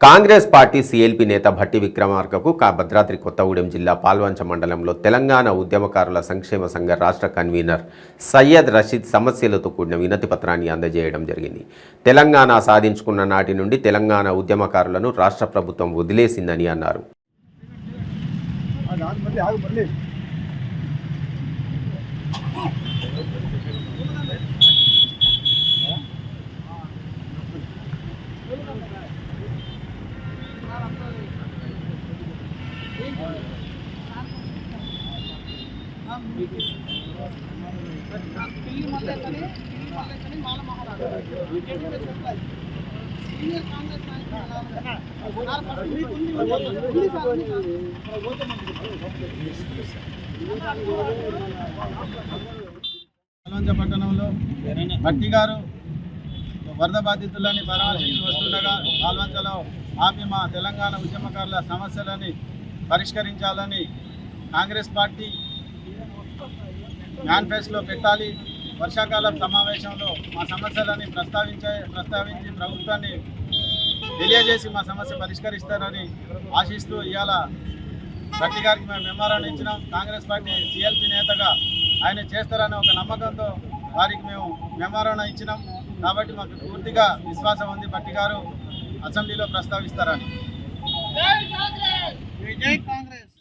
Congress party CLP నేత భట్టి విక్రమార్కకు భద్రాద్రి కొత్తగూడెం జిల్లా పాల్వంచ మండలంలో తెలంగాణ ఉద్యమకారుల సంక్షేమ సంఘ రాష్ట్ర కన్వీనర్ సయ్యద్ రషీద్ సమస్యలతో కూడిన వినతి పత్రాన్ని అందజేయడం జరిగింది. తెలంగాణ సాధించుకున్న నాటి నుండి తెలంగాణ ఉద్యమకారులను రాష్ట్ర ప్రభుత్వం వదిలేసిందని అన్నారు. పట్టణంలో భట్టి గారు వరద బాధితులని పరామర్శించి వస్తుండగా పాల్వంచలో ఆపి మా తెలంగాణ ఉద్యమకారుల సమస్యలని పరిష్కరించాలని కాంగ్రెస్ పార్టీ మేనిఫెస్టోలో పెట్టాలి. వర్షాకాలం సమావేశంలో మా సమస్యలని ప్రస్తావించి ప్రభుత్వాన్ని తెలియజేసి మా సమస్య పరిష్కరిస్తారని ఆశిస్తూ ఇవాళ భట్టి గారికి మేము మెమోరాండం ఇచ్చినాం. కాంగ్రెస్ పార్టీ సీఎల్పీ నేతగా ఆయన చేస్తారనే ఒక నమ్మకంతో వారికి మేము మెమోరాండం ఇచ్చినాం. కాబట్టి మాకు పూర్తిగా విశ్వాసం ఉంది భట్టి గారు అసెంబ్లీలో ప్రస్తావిస్తారని. జై కాంగ్రెస్.